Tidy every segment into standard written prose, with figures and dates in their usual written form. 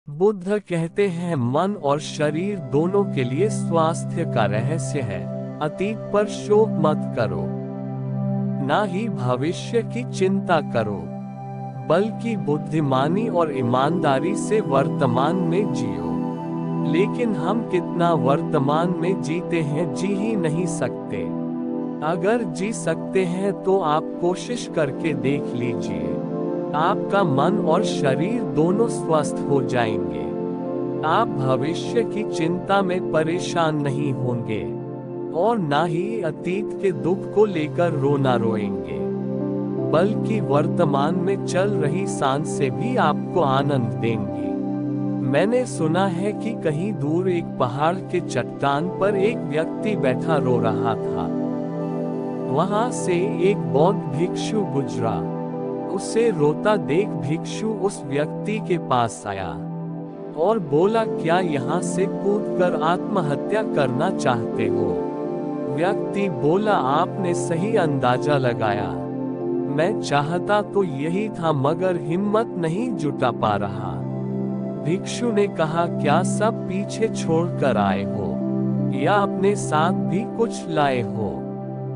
बुद्ध कहते हैं मन और शरीर दोनों के लिए स्वास्थ्य का रहस्य है। अतीत पर शोक मत करो, ना ही भविष्य की चिंता करो, बल्कि बुद्धिमानी और ईमानदारी से वर्तमान में जियो। लेकिन हम कितना वर्तमान में जीते हैं, जी ही नहीं सकते। अगर जी सकते हैं तो आप कोशिश करके देख लीजिए, आपका मन और शरीर दोनों स्वस्थ हो जाएंगे। आप भविष्य की चिंता में परेशान नहीं होंगे और ना ही अतीत के दुख को लेकर रोना रोएंगे, बल्कि वर्तमान में चल रही सांस से भी आपको आनंद देंगी। मैंने सुना है कि कहीं दूर एक पहाड़ के चट्टान पर एक व्यक्ति बैठा रो रहा था। वहां से एक बौद्ध भिक्षु गुजरा। उसे रोता देख भिक्षु उस व्यक्ति के पास आया और बोला, क्या यहाँ से कूदकर आत्महत्या करना चाहते हो? व्यक्ति बोला, आपने सही अंदाजा लगाया। मैं चाहता तो यही था, मगर हिम्मत नहीं जुटा पा रहा। भिक्षु ने कहा, क्या सब पीछे छोड़कर आए हो या अपने साथ भी कुछ लाए हो?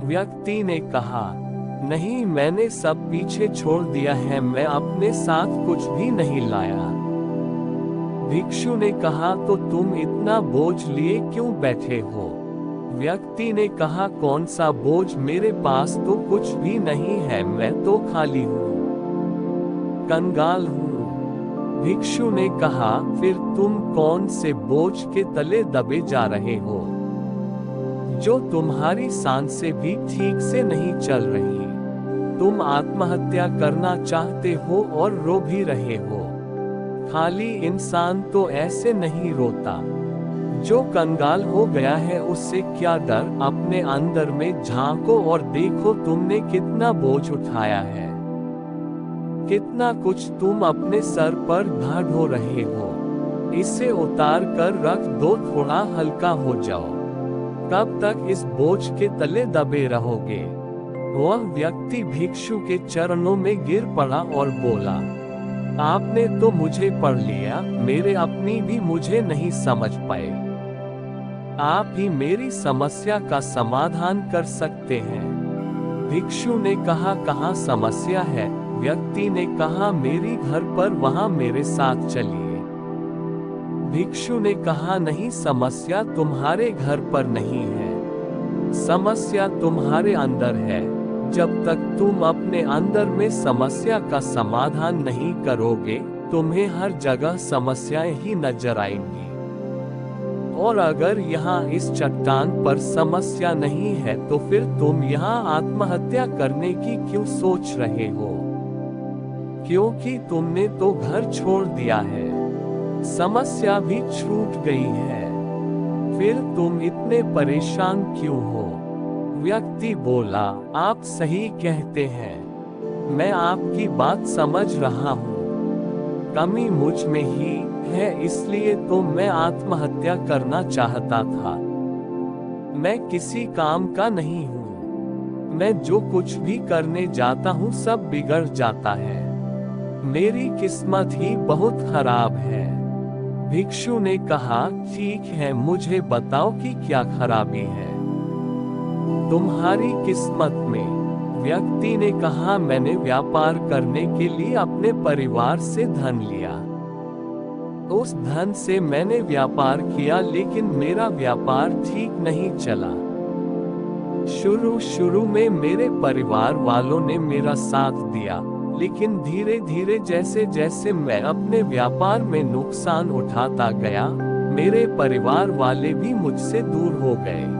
व्यक्ति ने कहा, नहीं, मैंने सब पीछे छोड़ दिया है, मैं अपने साथ कुछ भी नहीं लाया। भिक्षु ने कहा, तो तुम इतना बोझ लिए क्यों बैठे हो? व्यक्ति ने कहा, कौन सा बोझ, मेरे पास तो कुछ भी नहीं है, मैं तो खाली हूँ, कंगाल हूँ। भिक्षु ने कहा, फिर तुम कौन से बोझ के तले दबे जा रहे हो, जो तुम्हारी सांसें भी ठीक से नहीं चल रही? तुम आत्महत्या करना चाहते हो और रो भी रहे हो। खाली इंसान तो ऐसे नहीं रोता। जो कंगाल हो गया है उससे क्या डर? अपने अंदर में झांको और देखो तुमने कितना बोझ उठाया है, कितना कुछ तुम अपने सर पर ढो रहे हो। इसे उतार कर रख दो, थोड़ा हल्का हो जाओ। कब तक इस बोझ के तले दबे रहोगे? वह व्यक्ति भिक्षु के चरणों में गिर पड़ा और बोला, आपने तो मुझे पढ़ लिया, मेरे अपनी भी मुझे नहीं समझ पाए। आप ही मेरी समस्या का समाधान कर सकते हैं। भिक्षु ने कहा, कहाँ समस्या है? व्यक्ति ने कहा, मेरी घर पर, वहां मेरे साथ चलिए। भिक्षु ने कहा, नहीं, समस्या तुम्हारे घर पर नहीं है, समस्या तुम्हारे अंदर है। जब तक तुम अपने अंदर में समस्या का समाधान नहीं करोगे, तुम्हें हर जगह समस्याएं ही नजर आएंगी। और अगर यहाँ इस चट्टान पर समस्या नहीं है, तो फिर तुम यहाँ आत्महत्या करने की क्यों सोच रहे हो? क्योंकि तुमने तो घर छोड़ दिया है, समस्या भी छूट गई है, फिर तुम इतने परेशान क्यों हो? व्यक्ति बोला, आप सही कहते हैं, मैं आपकी बात समझ रहा हूँ। कमी मुझ में ही है, इसलिए तो मैं आत्महत्या करना चाहता था। मैं किसी काम का नहीं हूँ, मैं जो कुछ भी करने जाता हूँ सब बिगड़ जाता है, मेरी किस्मत ही बहुत खराब है। भिक्षु ने कहा, ठीक है, मुझे बताओ कि क्या खराबी है तुम्हारी किस्मत में? व्यक्ति ने कहा, मैंने व्यापार करने के लिए अपने परिवार से धन लिया। उस धन से मैंने व्यापार किया, लेकिन मेरा व्यापार ठीक नहीं चला। शुरू में मेरे परिवार वालों ने मेरा साथ दिया, लेकिन धीरे धीरे जैसे जैसे मैं अपने व्यापार में नुकसान उठाता गया, मेरे परिवार वाले भी मुझसे दूर हो गए।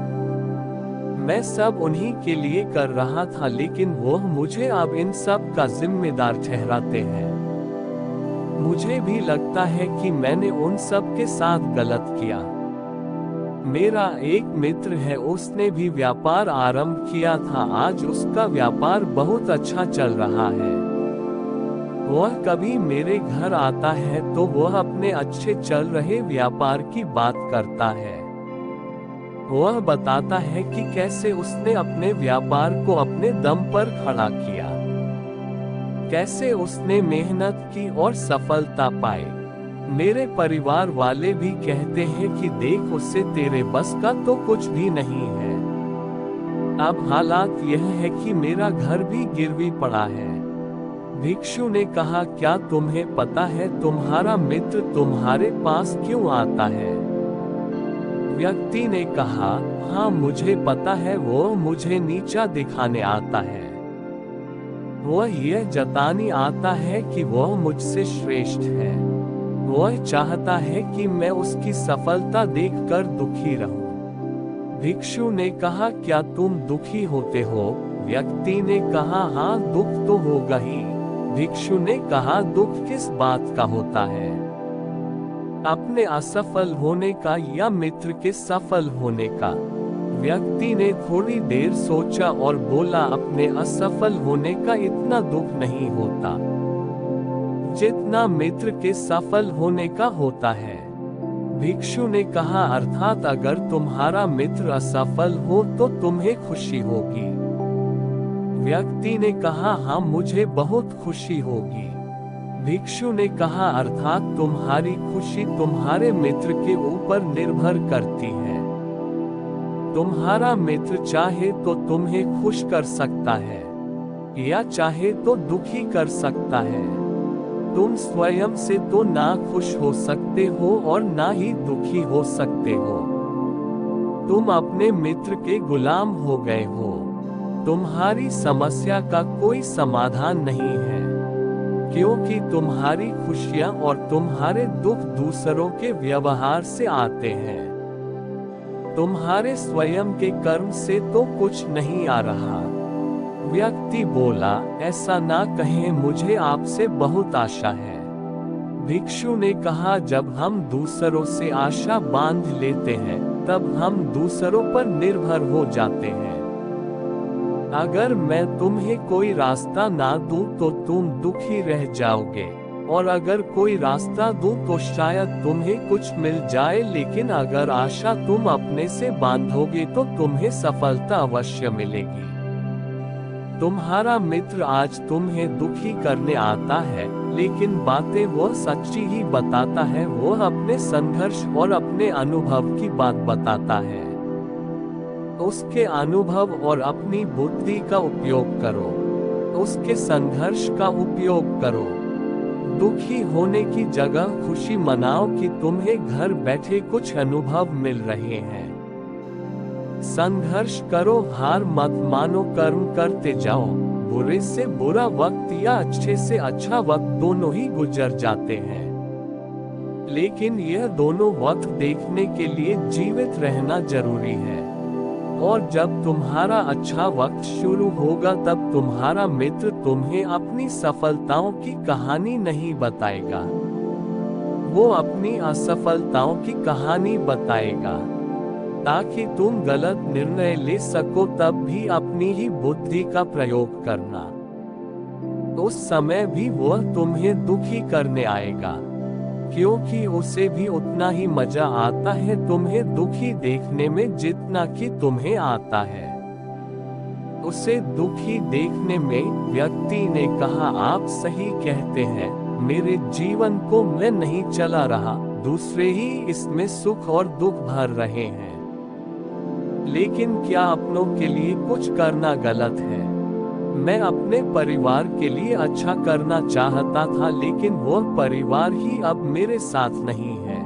मैं सब उन्हीं के लिए कर रहा था, लेकिन वो मुझे अब इन सब का जिम्मेदार ठहराते हैं। मुझे भी लगता है कि मैंने उन सब के साथ गलत किया। मेरा एक मित्र है, उसने भी व्यापार आरंभ किया था, आज उसका व्यापार बहुत अच्छा चल रहा है। वह कभी मेरे घर आता है तो वह अपने अच्छे चल रहे व्यापार की बात करता है। वह बताता है कि कैसे उसने अपने व्यापार को अपने दम पर खड़ा किया, कैसे उसने मेहनत की और सफलता पाई। मेरे परिवार वाले भी कहते हैं कि देख, उससे तेरे बस का तो कुछ भी नहीं है। अब हालात यह है कि मेरा घर भी गिरवी पड़ा है। भिक्षु ने कहा, क्या तुम्हें पता है तुम्हारा मित्र तुम्हारे पास क्यों आता है? व्यक्ति ने कहा, हाँ मुझे पता है, वो मुझे नीचा दिखाने आता है। वह यह जताने आता है कि वह मुझसे श्रेष्ठ है। वह चाहता है कि मैं उसकी सफलता देखकर दुखी रहूं। भिक्षु ने कहा, क्या तुम दुखी होते हो? व्यक्ति ने कहा, हाँ दुख तो होगा ही। भिक्षु ने कहा, दुख किस बात का होता है? अपने असफल होने का या मित्र के सफल होने का? व्यक्ति ने थोड़ी देर सोचा और बोला, अपने असफल होने का इतना दुख नहीं होता जितना मित्र के सफल होने का होता है। भिक्षु ने कहा, अर्थात अगर तुम्हारा मित्र असफल हो तो तुम्हें खुशी होगी? व्यक्ति ने कहा, हाँ मुझे बहुत खुशी होगी। भिक्षु ने कहा, अर्थात तुम्हारी खुशी तुम्हारे मित्र के ऊपर निर्भर करती है। तुम्हारा मित्र चाहे तो तुम्हें खुश कर सकता है या चाहे तो दुखी कर सकता है। तुम स्वयं से तो ना खुश हो सकते हो और ना ही दुखी हो सकते हो। तुम अपने मित्र के गुलाम हो गए हो। तुम्हारी समस्या का कोई समाधान नहीं है, क्योंकि तुम्हारी खुशियां और तुम्हारे दुख दूसरों के व्यवहार से आते हैं। तुम्हारे स्वयं के कर्म से तो कुछ नहीं आ रहा। व्यक्ति बोला, ऐसा ना कहें, मुझे आपसे बहुत आशा है। भिक्षु ने कहा, जब हम दूसरों से आशा बांध लेते हैं तब हम दूसरों पर निर्भर हो जाते हैं। अगर मैं तुम्हें कोई रास्ता ना दूं तो तुम दुखी रह जाओगे, और अगर कोई रास्ता दूं तो शायद तुम्हें कुछ मिल जाए, लेकिन अगर आशा तुम अपने से बांधोगे तो तुम्हें सफलता अवश्य मिलेगी। तुम्हारा मित्र आज तुम्हें दुखी करने आता है, लेकिन बातें वह सच्ची ही बताता है। वह अपने संघर्ष और अपने अनुभव की बात बताता है। उसके अनुभव और अपनी बुद्धि का उपयोग करो। उसके संघर्ष का उपयोग करो। दुखी होने की जगह खुशी मनाओ कि तुम्हें घर बैठे कुछ अनुभव मिल रहे हैं। संघर्ष करो, हार मत मानो, कर्म करते जाओ। बुरे से बुरा वक्त या अच्छे से अच्छा वक्त दोनों ही गुजर जाते हैं, लेकिन यह दोनों वक्त देखने के लिए जीवित रहना जरूरी है। और जब तुम्हारा अच्छा वक्त शुरू होगा तब तुम्हारा मित्र तुम्हें अपनी सफलताओं की कहानी नहीं बताएगा, वो अपनी असफलताओं की कहानी बताएगा, ताकि तुम गलत निर्णय ले सको। तब भी अपनी ही बुद्धि का प्रयोग करना। उस समय भी वह तुम्हें दुखी करने आएगा, क्योंकि उसे भी उतना ही मजा आता है तुम्हें दुखी देखने में जितना कि तुम्हें आता है। उसे दुखी देखने में। व्यक्ति ने कहा, आप सही कहते हैं, मेरे जीवन को मैं नहीं चला रहा, दूसरे ही इसमें सुख और दुख भर रहे हैं। लेकिन क्या अपनों के लिए कुछ करना गलत है? मैं अपने परिवार के लिए अच्छा करना चाहता था, लेकिन वह परिवार ही अब मेरे साथ नहीं है।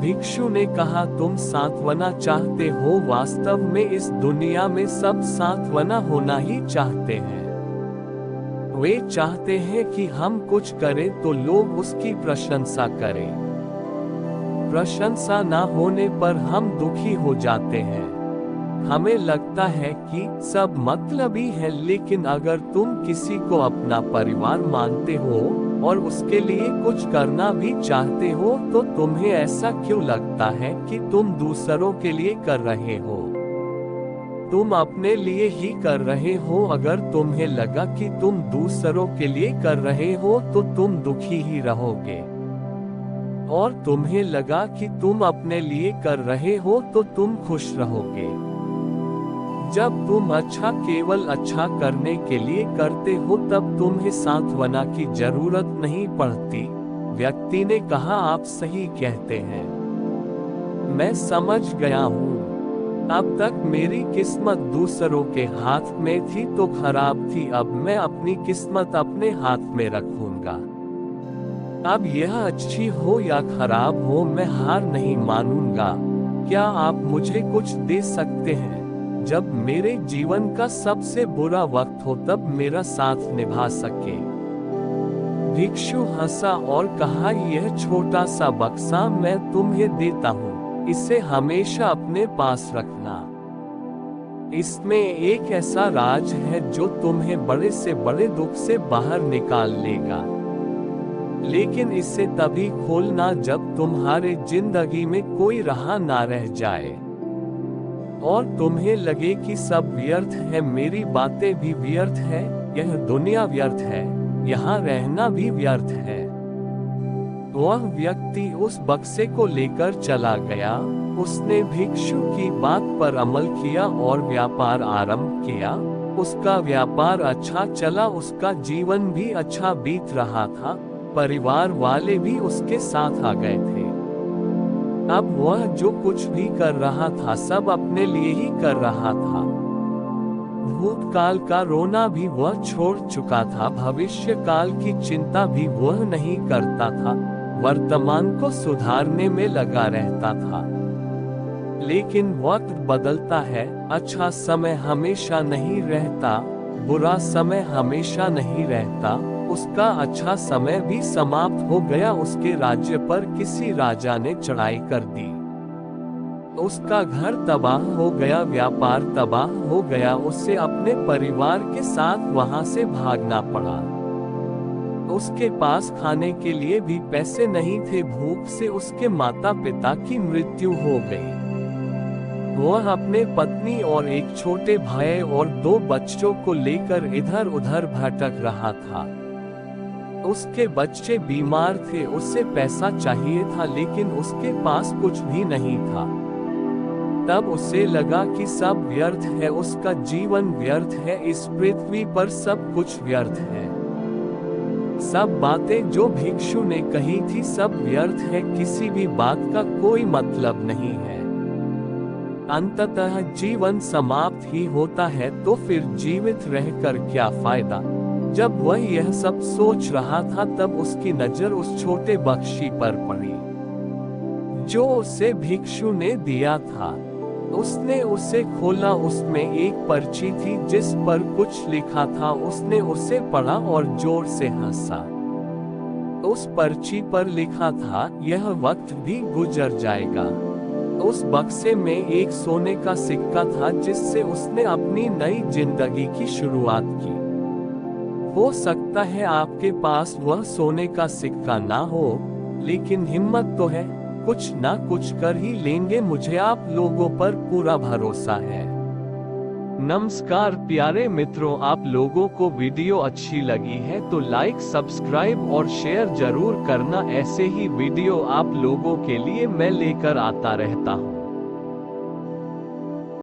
भिक्षु ने कहा, तुम सांत्वना चाहते हो? वास्तव में इस दुनिया में सब सांत्वना होना ही चाहते हैं। वे चाहते हैं कि हम कुछ करें तो लोग उसकी प्रशंसा करें। प्रशंसा ना होने पर हम दुखी हो जाते हैं। हमें लगता है कि सब मतलबी है, लेकिन अगर तुम किसी को अपना परिवार मानते हो और उसके लिए कुछ करना भी चाहते हो तो तुम्हें ऐसा क्यों लगता है कि तुम दूसरों के लिए कर रहे हो? तुम अपने लिए ही कर रहे हो। अगर तुम्हें लगा कि तुम दूसरों के लिए कर रहे हो तो तुम दुखी ही रहोगे, और तुम्हें लगा कि तुम अपने लिए कर रहे हो तो तुम खुश रहोगे। जब तुम अच्छा केवल अच्छा करने के लिए करते हो तब तुम्हें सांत्वना की जरूरत नहीं पड़ती। व्यक्ति ने कहा, आप सही कहते हैं, मैं समझ गया हूँ। अब तक मेरी किस्मत दूसरों के हाथ में थी तो खराब थी, अब मैं अपनी किस्मत अपने हाथ में रखूंगा। अब यह अच्छी हो या खराब हो, मैं हार नहीं मानूंगा। क्या आप मुझे कुछ दे सकते हैं? जब मेरे जीवन का सबसे बुरा वक्त हो तब मेरा साथ निभा सके। भिक्षु हंसा और कहा, यह छोटा सा बक्सा मैं तुम्हें देता हूँ, इसे हमेशा अपने पास रखना। इसमें एक ऐसा राज है जो तुम्हें बड़े से बड़े दुख से बाहर निकाल लेगा। लेकिन इसे तभी खोलना जब तुम्हारे जिंदगी में कोई राह ना रह जाए और तुम्हें लगे कि सब व्यर्थ है, मेरी बातें भी व्यर्थ है, यह दुनिया व्यर्थ है, यहाँ रहना भी व्यर्थ है। वह व्यक्ति उस बक्से को लेकर चला गया। उसने भिक्षु की बात पर अमल किया और व्यापार आरंभ किया। उसका व्यापार अच्छा चला, उसका जीवन भी अच्छा बीत रहा था, परिवार वाले भी उसके साथ आ गए थे। अब वह जो कुछ भी कर रहा था सब अपने लिए ही कर रहा था। भूतकाल का रोना भी वह छोड़ चुका था, भविष्य काल की चिंता भी वह नहीं करता था, वर्तमान को सुधारने में लगा रहता था। लेकिन वक्त बदलता है, अच्छा समय हमेशा नहीं रहता, बुरा समय हमेशा नहीं रहता। उसका अच्छा समय भी समाप्त हो गया। उसके राज्य पर किसी राजा ने चढ़ाई कर दी। उसका घर तबाह हो गया, व्यापार तबाह हो गया, उसे अपने परिवार के साथ वहां से भागना पड़ा। उसके पास खाने के लिए भी पैसे नहीं थे, भूख से उसके माता पिता की मृत्यु हो गई। वह अपने पत्नी और एक छोटे भाई और 2 बच्चों को लेकर इधर उधर भटक रहा था। उसके बच्चे बीमार थे, उसे पैसा चाहिए था, लेकिन उसके पास कुछ भी नहीं था। तब उसे लगा कि सब व्यर्थ है, उसका जीवन व्यर्थ है, इस पृथ्वी पर सब कुछ व्यर्थ है। सब बातें जो भिक्षु ने कही थी सब व्यर्थ है, किसी भी बात का कोई मतलब नहीं है। अंततः जीवन समाप्त ही होता है, तो फिर जीवित रहकर क्या फायदा। जब वह यह सब सोच रहा था तब उसकी नजर उस छोटे बक्शी पर पड़ी जो उसे भिक्षु ने दिया था। उसने उसे खोला, उसमें एक पर्ची थी जिस पर कुछ लिखा था। उसने उसे पढ़ा और जोर से हंसा। उस पर्ची पर लिखा था, यह वक्त भी गुजर जाएगा। उस बक्से में एक सोने का सिक्का था जिससे उसने अपनी नई जिंदगी की शुरुआत की। हो सकता है आपके पास वह सोने का सिक्का ना हो, लेकिन हिम्मत तो है, कुछ ना कुछ कर ही लेंगे, मुझे आप लोगों पर पूरा भरोसा है। नमस्कार प्यारे मित्रों, आप लोगों को वीडियो अच्छी लगी है तो लाइक, सब्सक्राइब और शेयर जरूर करना। ऐसे ही वीडियो आप लोगों के लिए मैं लेकर आता रहता हूँ।